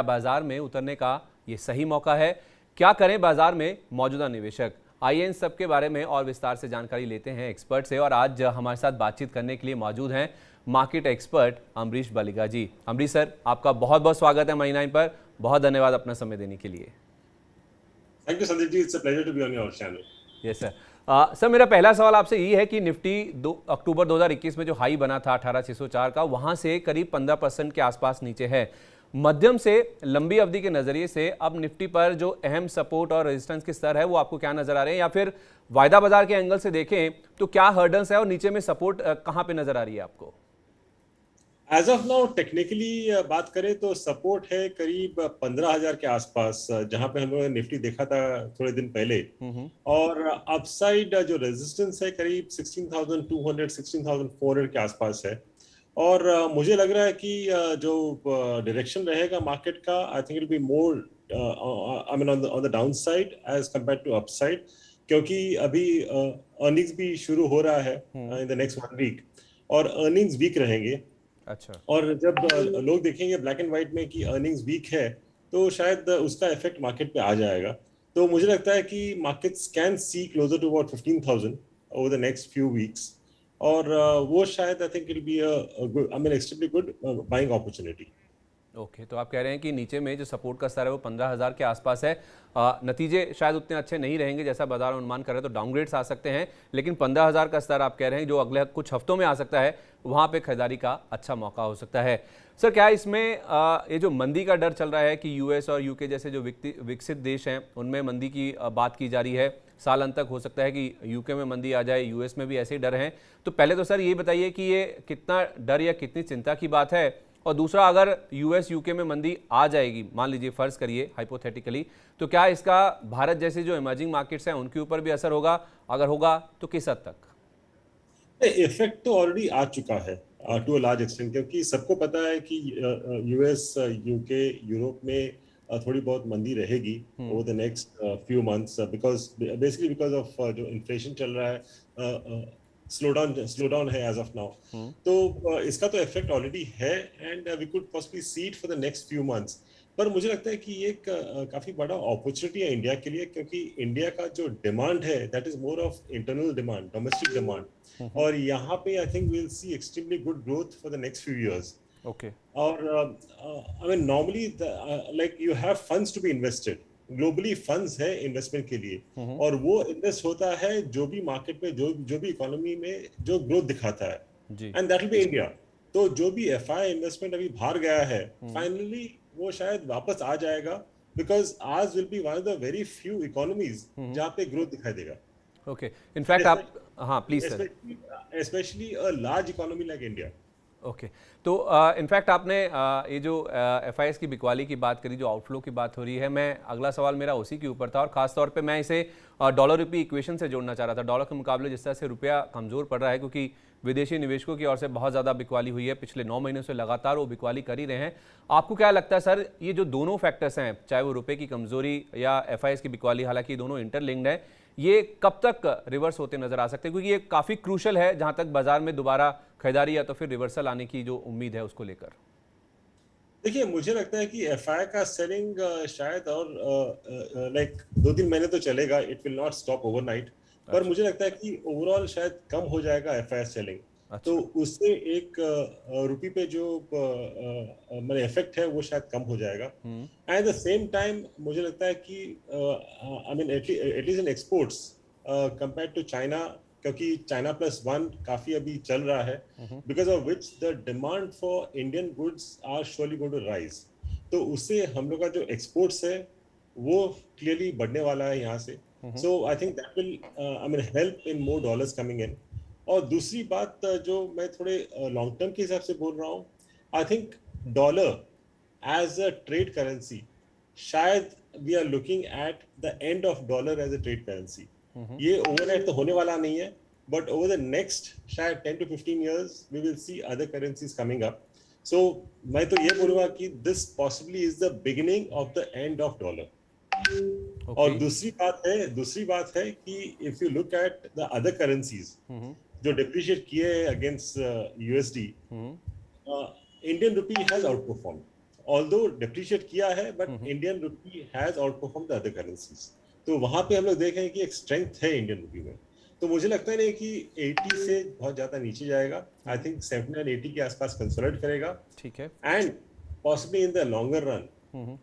बाजार में उतरने का ये सही मौका है? क्या करें बाजार में मौजूदा निवेशक? आइए इन सब के बारे में और विस्तार से जानकारी लेते हैं एक्सपर्ट से। और आज हमारे साथ बातचीत करने के लिए मौजूद हैं मार्केट एक्सपर्ट अमरीश बलिगा जी। अमरीश सर, आपका बहुत बहुत स्वागत है मनी 9 पर। बहुत धन्यवाद अपना समय देने के लिए। Thank you Sandeep ji, it's a pleasure to be on your channel. Yes sir. Sir, मेरा पहला सवाल आपसे ये है कि निफ्टी 2 अक्टूबर 2021 में जो हाई बना था 18,604 का, वहां से करीब 15% के आसपास नीचे है। मध्यम से लंबी अवधि के नजरिए से अब निफ्टी पर जो अहम सपोर्ट और रेजिस्टेंस के स्तर है वो आपको क्या नजर आ रहे हैं, या फिर वायदा बाजार के एंगल से देखें तो क्या हर्डल्स है और नीचे में सपोर्ट कहां पे नजर आ रही है आपको? एज ऑफ नाउ टेक्निकली बात करें तो सपोर्ट है करीब 15,000 के आसपास, जहां पे हम लोगों ने निफ्टी देखा था थोड़े दिन पहले। और अपसाइड जो रेजिस्टेंस है करीब 16,200 16,400 के आसपास है। और मुझे लग रहा है कि जो डायरेक्शन रहेगा मार्केट का, I think it be more I mean on the downside as compare to upside, क्योंकि अभी अर्निंग्स भी शुरू हो रहा है इन द नेक्स्ट 1 वीक, और अर्निंग्स वीक रहेंगे। अच्छा। और जब लोग देखेंगे ब्लैक एंड व्हाइट में कि अर्निंग्स वीक है, तो शायद उसका इफेक्ट मार्केट पे आ जाएगा। तो मुझे लगता है कि markets can see closer to about 15,000 over the next few weeks. और वो शायद I think it be I mean extremely good buying opportunity. Okay, तो आप कह रहे हैं कि नीचे में जो सपोर्ट का स्तर है वो 15,000 के आसपास है। नतीजे शायद उतने अच्छे नहीं रहेंगे जैसा बाजार अनुमान कर रहे हैं, तो डाउनग्रेड्स आ सकते हैं, लेकिन 15,000 का स्तर आप कह रहे हैं जो अगले कुछ हफ्तों में आ सकता है, वहाँ पे खरीदारी का अच्छा मौका हो सकता है। सर, क्या इसमें ये जो मंदी का डर चल रहा है कि यूएस और यूके जैसे जो विकसित देश हैं उनमें मंदी की बात की जा रही है, साल अंत तक हो सकता है कि यूके में मंदी आ जाए, यूएस में भी ऐसे ही डर हैं, तो पहले तो सर ये बताइए कि ये कितना डर या कितनी चिंता की बात है? और दूसरा, अगर यूएस यूके में मंदी आ जाएगी, मान लीजिए फर्ज करिए हाइपोथेटिकली, तो क्या इसका भारत जैसे जो इमर्जिंग मार्केट्स हैं उनके ऊपर भी असर होगा? अगर होगा तो किस हद तक? इफेक्ट तो ऑलरेडी आ चुका है टू अ लार्ज एक्सटेंट, क्योंकि सबको पता है कि यूएस, यूके, यूरोप में थोड़ी बहुत मंदी रहेगी over the next few months, because basically because of जो इन्फ्लेशन चल रहा है, स्लो डाउन है एज ऑफ नाउ। तो इसका तो इफेक्ट ऑलरेडी है, and we could possibly see it for the next few months. पर मुझे लगता है कि ये एक काफी बड़ा अपॉर्चुनिटी है इंडिया के लिए, क्योंकि इंडिया का जो डिमांड है that is more of internal demand, domestic demand. और यहाँ पे I think will see extremely good growth for the next few years. Okay. और I mean normally like you have funds to be invested, globally funds है investment के लिए, और वो invest होता है जो भी मार्केट में जो भी इकोनॉमी में जो ग्रोथ दिखाता है, and that will B India. तो जो भी एफआई इन्वेस्टमेंट अभी बाहर गया है, फाइनली वो शायद वापस आ जाएगा, बिकॉज आज will be one of the very few economies जहाँ पे ग्रोथ दिखाई देगा। ओके, इनफैक्ट आप, हाँ please sir. Specially a large economy like India. Okay, तो इनफैक्ट आपने ये जो एफआईएस की बिकवाली की बात करी, जो आउटफ्लो की बात हो रही है, मैं अगला सवाल मेरा उसी के ऊपर था, और खास तौर पे मैं इसे डॉलर रुपये इक्वेशन से जोड़ना चाह रहा था। डॉलर के मुकाबले जिस तरह से रुपया कमज़ोर पड़ रहा है, क्योंकि विदेशी निवेशकों की ओर से बहुत ज़्यादा बिकवाली हुई है, पिछले 9 महीनों से लगातार वो बिकवाली कर ही रहे हैं। आपको क्या लगता है सर, ये जो दोनों फैक्टर्स हैं, चाहे वो रुपये की कमज़ोरी या एफआईएस की बिकवाली, हालांकि दोनों इंटरलिंक्ड है, ये कब तक रिवर्स होते नजर आ सकते हैं? क्योंकि ये काफ़ी क्रूशल है जहां तक बाजार में दोबारा खरीदारी या तो फिर रिवर्सल आने की जो उम्मीद है उसको लेकर। देखिए, मुझे लगता है कि एफआई का सेलिंग शायद और लाइक 2-3 महीने तो चलेगा, it will not stop overnight. पर मुझे लगता है कि ओवरऑल शायद कम हो जाएगा एफआई सेलिंग। तो उससे एक रुपये पे जो मेरे इफेक्ट है वो शायद कम हो जाएगा। एट द सेम टाइम मुझे लगता है कि I mean at least in exports compare to China, क्योंकि चाइना +1 काफी अभी चल रहा है, because of which the demand for Indian goods are surely going to rise. तो उससे हम लोग का जो एक्सपोर्ट्स है वो क्लियरली बढ़ने वाला है यहाँ से। So I think that will I mean help in more dollars coming in. और दूसरी बात जो मैं थोड़े लॉन्ग टर्म के हिसाब से बोल रहा हूँ, I think dollar as a trade currency, शायद we are looking at the end of dollar as a trade currency. ये ओवरनाइट तो होने वाला नहीं है, बट ओवर द नेक्स्ट शायद 10 to 15 years we will see other currencies coming up. So मैं तो ये बोलूंगा कि this possibly is the beginning of the end of dollar. और दूसरी बात है कि if you look at the other currencies जो डिप्रिशिएट किए हैं against USD, Indian rupee has outperform. Although depreciate किया है, but Indian rupee has outperform the other currencies. तो वहां पे हम लोग देख रहे हैं कि एक स्ट्रेंथ है इंडियन रुपी में। तो मुझे लगता है नहीं कि 80 से बहुत ज्यादा नीचे जाएगा। आई थिंक 79 80 के आसपास कंसोलिडेट करेगा। ठीक है। And possibly in the longer run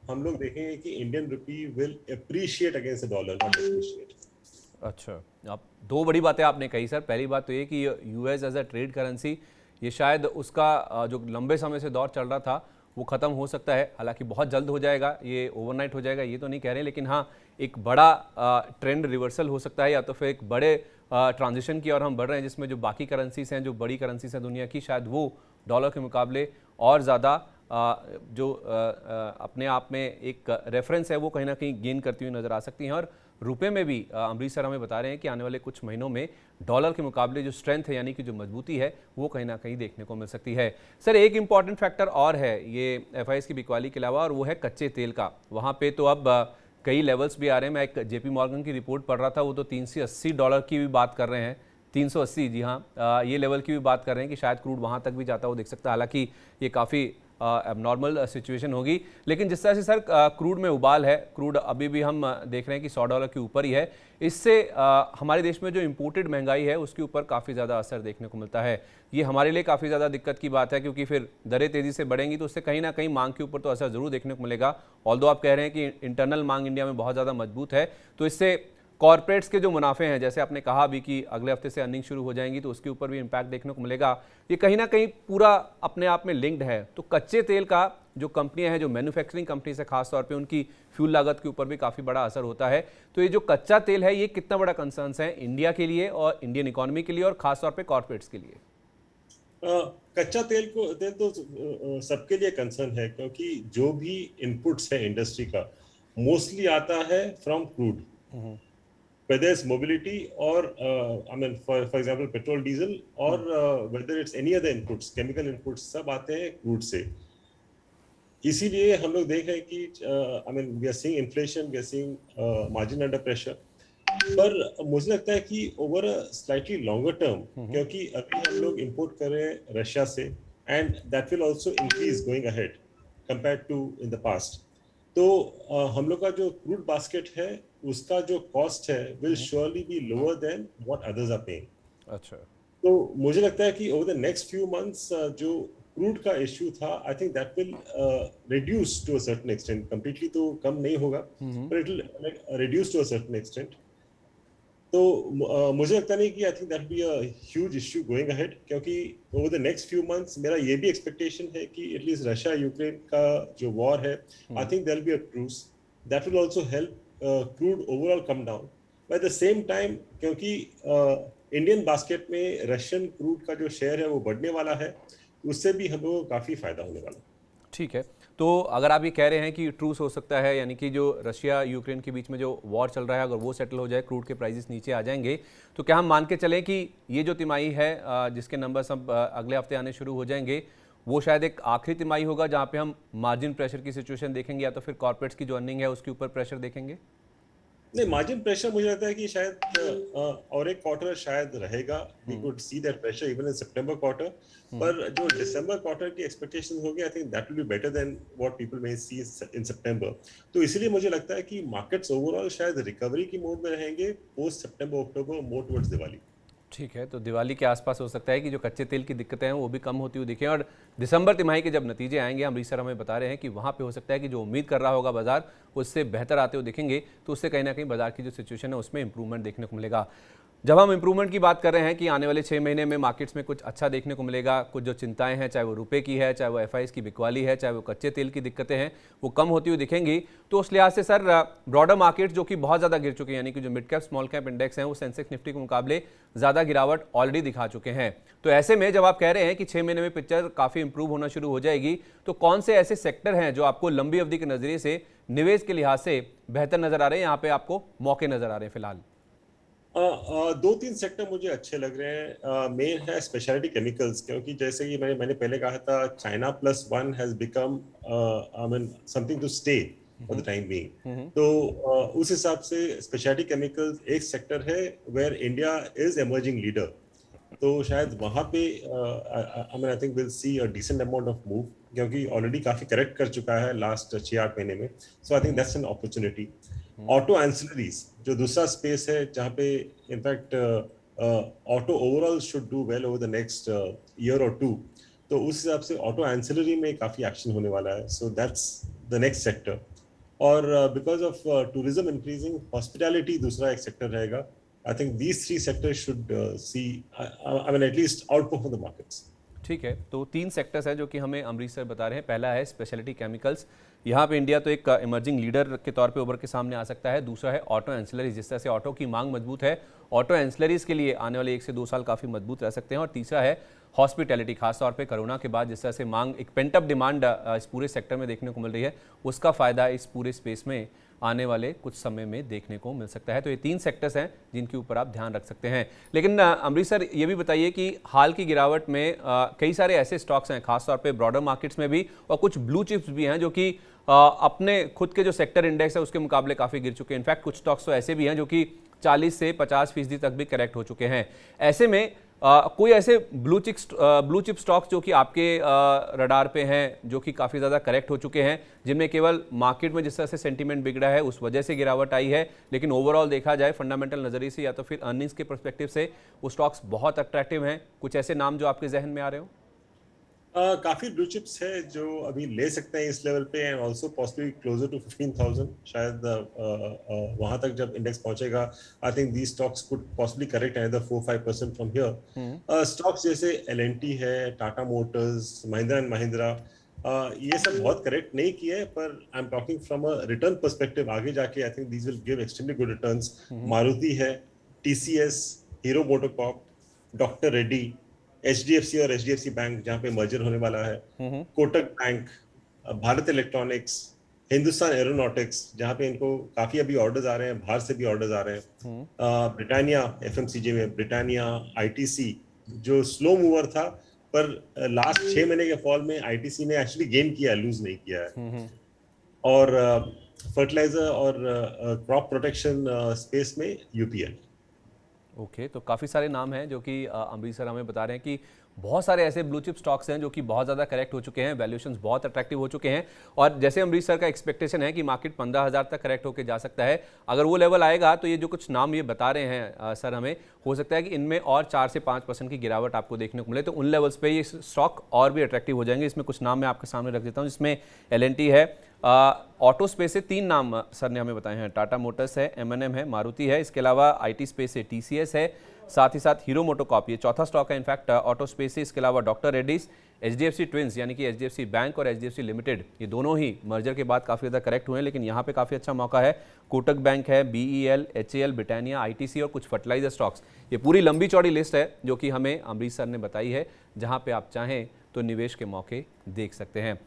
हम लोग देखेंगे कि Indian rupee will appreciate against the dollar, not depreciate. अच्छा, आप दो बड़ी बातें आपने कही सर। पहली बात तो ये कि US as a trade currency, ये शायद उसका जो लंबे समय से दौर चल रहा था वो ख़त्म हो सकता है। हालांकि बहुत जल्द हो जाएगा, ये ओवरनाइट हो जाएगा ये तो नहीं कह रहे, लेकिन हाँ एक बड़ा ट्रेंड रिवर्सल हो सकता है, या तो फिर एक बड़े ट्रांजिशन की ओर हम बढ़ रहे हैं जिसमें जो बाकी करेंसीज हैं, जो बड़ी करेंसीज हैं दुनिया की, शायद वो डॉलर के मुकाबले और ज़्यादा जो अपने आप में एक रेफरेंस है वो कहीं ना कहीं गेन करती हुई नज़र आ सकती हैं। और रुपए में भी अमरीश सर हमें बता रहे हैं कि आने वाले कुछ महीनों में डॉलर के मुकाबले जो स्ट्रेंथ है, यानी कि जो मजबूती है, वो कहीं ना कहीं देखने को मिल सकती है। सर एक इंपॉर्टेंट फैक्टर और है ये एफआईएस की बिकवाली के अलावा, और वो है कच्चे तेल का। वहाँ पे तो अब कई लेवल्स भी आ रहे हैं। मैं एक जेपी मॉर्गन की रिपोर्ट पढ़ रहा था, वो तो $380 की भी बात कर रहे हैं। 380, जी हाँ, ये लेवल की भी बात कर रहे हैं कि शायद क्रूड वहाँ तक भी जाता हो दिख सकता है। हालांकि ये काफ़ी एबनॉर्मल सिचुएशन होगी, लेकिन जिस तरह से सर क्रूड में उबाल है, क्रूड अभी भी हम देख रहे हैं कि $100 के ऊपर ही है। इससे हमारे देश में जो इम्पोर्टेड महंगाई है उसके ऊपर काफ़ी ज़्यादा असर देखने को मिलता है। ये हमारे लिए काफ़ी ज़्यादा दिक्कत की बात है, क्योंकि फिर दरें तेज़ी से बढ़ेंगी तो उससे कहीं ना कहीं मांग के ऊपर तो असर ज़रूर देखने को मिलेगा। ऑल्दो आप कह रहे हैं कि इंटरनल मांग इंडिया में बहुत ज़्यादा मजबूत है, तो इससे कॉर्पोरेट्स के जो मुनाफे हैं, जैसे आपने कहा अभी कि अगले हफ्ते से अर्निंग शुरू हो जाएंगी, तो उसके ऊपर भी इम्पैक्ट देखने को मिलेगा। ये कहीं ना कहीं पूरा अपने आप में लिंक्ड है। तो कच्चे तेल का जो कंपनियां हैं, जो मैन्युफैक्चरिंग कंपनीज है खासतौर पे, उनकी फ्यूल लागत के ऊपर भी काफ़ी बड़ा असर होता है। तो ये जो कच्चा तेल है, ये कितना बड़ा कंसर्न है इंडिया के लिए और इंडियन इकोनॉमी के लिए और खासतौर पर कॉर्पोरेट्स के लिए? कच्चा तेल तो सबके लिए कंसर्न है, क्योंकि जो भी इनपुट्स है इंडस्ट्री का मोस्टली आता है from crude, whether it's mobility or I mean for example petrol diesel or whether it's any other inputs, chemical inputs, सब आते हैं क्रूड से। इसीलिए हम लोग देख रहे हैं कि I mean we are seeing inflation, we are seeing margin under pressure। पर मुझे लगता है कि over a slightly longer term, क्योंकि अभी हम लोग इंपोर्ट कर रहे हैं रशिया से, and that will also increase going ahead compared to in the past. तो हम लोग का जो क्रूड बास्केट है उसका जो कॉस्ट है will surely be lower than what others are paying. अच्छा, तो मुझे लगता है कि over the next few months जो क्रूड का इश्यू था, I think that will reduce to a certain extent. Completely तो कम नहीं होगा, पर it will reduce to a certain extent. तो मुझे लगता नहीं कि I think that be a huge issue going ahead, क्योंकि over the next few months मेरा ये भी एक्सपेक्टेशन है कि एटलीस्ट रशिया यूक्रेन का जो वॉर है, I think there will be a truce that will also help crude overall come down. By the same time, क्योंकि इंडियन बास्केट में रशियन क्रूड का जो शेयर है वो बढ़ने वाला है, उससे भी हम लोगों को काफ़ी फायदा होने वाला है। ठीक है। तो अगर आप ये कह रहे हैं कि ट्रूस हो सकता है, यानी कि जो रशिया यूक्रेन के बीच में जो वॉर चल रहा है, अगर वो सेटल हो जाए, क्रूड के प्राइसेस नीचे आ जाएंगे, तो क्या हम मान के चलें कि ये जो तिमाही है जिसके नंबर्स अब अगले हफ्ते आने शुरू हो जाएंगे, वो शायद एक आखिरी तिमाही होगा जहाँ पे हम मार्जिन प्रेशर की सिचुएशन देखेंगे, या तो फिर कॉर्पोरेट्स की जो अर्निंग है उसके ऊपर प्रेशर देखेंगे? नहीं, मार्जिन प्रेशर मुझे लगता है कि शायद और एक क्वार्टर शायद रहेगा। We could see that pressure even in September quarter. पर जो दिसंबर क्वार्टर की एक्सपेक्टेशंस होगी, I think that will be better than what people may see in September. तो इसलिए मुझे लगता है कि मार्केट्स ओवरऑल शायद रिकवरी की मोड में रहेंगे post September October, more towards Diwali. ठीक है, तो दिवाली के आसपास हो सकता है कि जो कच्चे तेल की दिक्कतें हैं वो भी कम होती हुई दिखें, और दिसंबर तिमाही के जब नतीजे आएंगे, अमरीश सर हमें बता रहे हैं कि वहाँ पे हो सकता है कि जो उम्मीद कर रहा होगा बाजार उससे बेहतर आते हुए दिखेंगे, तो उससे कहीं ना कहीं बाजार की जो सिचुएशन है उसमें इंप्रूवमेंट देखने को मिलेगा। जब हम इंप्रूवमेंट की बात कर रहे हैं कि आने वाले 6 महीने में मार्केट्स में कुछ अच्छा देखने को मिलेगा, कुछ जो चिंताएं हैं, चाहे वो रुपए की है, चाहे वो एफआईएस की बिकवाली है, चाहे वो कच्चे तेल की दिक्कतें हैं, वो कम होती हुई दिखेंगी, तो उस लिहाज से सर ब्रॉडर मार्केट जो कि बहुत ज़्यादा गिर चुके हैं, यानी कि जो mid cap small cap index हैं वो सेंसेक्स निफ्टी के मुकाबले ज़्यादा गिरावट ऑलरेडी दिखा चुके हैं। तो ऐसे में जब आप कह रहे हैं कि 6 महीने में पिक्चर काफ़ी इंप्रूव होना शुरू हो जाएगी, तो कौन से ऐसे सेक्टर हैं जो आपको लंबी अवधि के नज़रिए से, निवेश के लिहाज से बेहतर नजर आ रहे हैं, यहाँ पे आपको मौके नजर आ रहे हैं फिलहाल? 2-3 सेक्टर मुझे अच्छे लग रहे हैं। मेन है स्पेशलिटी केमिकल्स, क्योंकि जैसे कि मैंने पहले कहा था, China plus one has become I mean something to stay for the time being. तो उस हिसाब से स्पेशलिटी केमिकल्स एक सेक्टर है where India is emerging leader. तो शायद वहाँ पे I mean I think will see a decent amount of move. क्योंकि ऑलरेडी काफी करेक्ट कर चुका है लास्ट 6-8 महीने में. So I think that's an opportunity. Auto ancillaries जो दूसरा स्पेस है जहाँ पे in fact auto overall should do well over the next year और 2. तो उस हिसाब से ऑटो एंसिलरी में काफी एक्शन होने वाला है. So that's the next sector. और because of tourism increasing, hospitality दूसरा एक सेक्टर रहेगा. I think these 3 sectors should see, I mean at least outperform the markets. ठीक है, तो 3 सेक्टर्स हैं जो कि हमें अमरीश सर बता रहे हैं. पहला है स्पेशलिटी केमिकल्स, यहाँ पे इंडिया तो एक इमर्जिंग लीडर के तौर पे उभर के सामने आ सकता है. दूसरा है ऑटो एंसिलरीज, जिस तरह से ऑटो की मांग मजबूत है, ऑटो एंसिलरीज के लिए आने वाले 1 से 2 साल काफ़ी मजबूत रह सकते हैं. और तीसरा है हॉस्पिटैलिटी, खासतौर पे कोरोना के बाद जिस तरह से मांग, एक पेंटअप डिमांड इस पूरे सेक्टर में देखने को मिल रही है, उसका फ़ायदा इस पूरे स्पेस में आने वाले कुछ समय में देखने को मिल सकता है. तो ये 3 सेक्टर्स हैं जिनके ऊपर आप ध्यान रख सकते हैं. लेकिन अमरीश सर, ये भी बताइए कि हाल की गिरावट में कई सारे ऐसे स्टॉक्स हैं, खासतौर पे ब्रॉडर मार्केट्स में भी, और कुछ ब्लू चिप्स भी हैं जो कि अपने खुद के जो सेक्टर इंडेक्स है उसके मुकाबले काफ़ी गिर चुके हैं. इनफैक्ट कुछ स्टॉक्स तो ऐसे भी हैं जो कि 40 से 50% तक भी करेक्ट हो चुके हैं. ऐसे में कोई ऐसे ब्लू चिप स्टॉक्स जो कि आपके रडार पे हैं, जो कि काफ़ी ज़्यादा करेक्ट हो चुके हैं, जिनमें केवल मार्केट में जिस तरह से सेंटीमेंट बिगड़ा है उस वजह से गिरावट आई है, लेकिन ओवरऑल देखा जाए फंडामेंटल नज़रिए से या तो फिर अर्निंग्स के पर्सपेक्टिव से वो स्टॉक्स बहुत अट्रैक्टिव हैं? कुछ ऐसे नाम जो आपके जहन में आ रहे हो? काफी ब्लू चिप्स है जो अभी ले सकते हैं इस लेवल पे, and also possibly closer to 15,000. शायद वहां तक जब इंडेक्स पहुंचेगा, I think these stocks could possibly correct another 4-5% from here. Stocks जैसे L&T है, टाटा मोटर्स, महिंद्रा एंड महिंद्रा, ये सब बहुत करेक्ट नहीं किए हैं, पर I am talking from a return perspective. आगे जाके I think these will give extremely good returns. Maruti है, TCS, Hero MotoCorp, doctor Reddy, HDFC और HDFC बैंक जहाँ पे मर्जर होने वाला है, Kotak bank, Bharat electronics, Hindustan aeronautics जहाँ पे इनको काफी अभी ऑर्डर्स आ रहे हैं, बाहर से भी ऑर्डर्स आ रहे हैं, ब्रिटानिया FMCG में, ब्रिटानिया, ITC जो स्लो मूवर था, पर लास्ट 6 महीने के फॉल में ITC ने एक्चुअली गेन किया, लूज नहीं किया है. और फर्टिलाइजर और क्रॉप प्रोटेक्शन स्पेस में UPL. ओके, तो काफ़ी सारे नाम हैं जो कि अमरीश सर हमें बता रहे हैं कि बहुत सारे ऐसे ब्लू चिप स्टॉक्स हैं जो कि बहुत ज़्यादा करेक्ट हो चुके हैं, वैल्यूएशंस बहुत अट्रैक्टिव हो चुके हैं. और जैसे अमरीश सर का एक्सपेक्टेशन है कि मार्केट 15,000 तक करेक्ट होकर जा सकता है, अगर वो लेवल आएगा तो ये जो कुछ नाम ये बता रहे हैं सर हमें, हो सकता है कि इनमें और 4 से 5% की गिरावट आपको देखने को मिले. तो उन लेवल्स पे ये स्टॉक और भी अट्रैक्टिव हो जाएंगे. इसमें कुछ नाम मैं आपके सामने रख देता हूँ, जिसमें L&T है. ऑटो स्पेस से 3 नाम सर ने हमें बताए हैं, टाटा मोटर्स है, M&M है, मारुति है. इसके अलावा IT स्पेस से TCS है, साथ ही साथ हीरो मोटोकॉर्प, ये चौथा स्टॉक है इनफैक्ट ऑटो स्पेस से. इसके अलावा डॉक्टर रेड्डीज, HDFC ट्विंस यानी कि HDFC बैंक और HDFC लिमिटेड, ये दोनों ही मर्जर के बाद काफ़ी ज़्यादा करेक्ट हुए हैं, लेकिन यहाँ पे काफ़ी अच्छा मौका है. कोटक बैंक है, BEL, HAL, ब्रिटानिया, ITC और कुछ फर्टिलाइजर स्टॉक्स. ये पूरी लंबी चौड़ी लिस्ट है जो कि हमें अमरीश सर ने बताई है, जहाँ पे आप चाहें तो निवेश के मौके देख सकते हैं.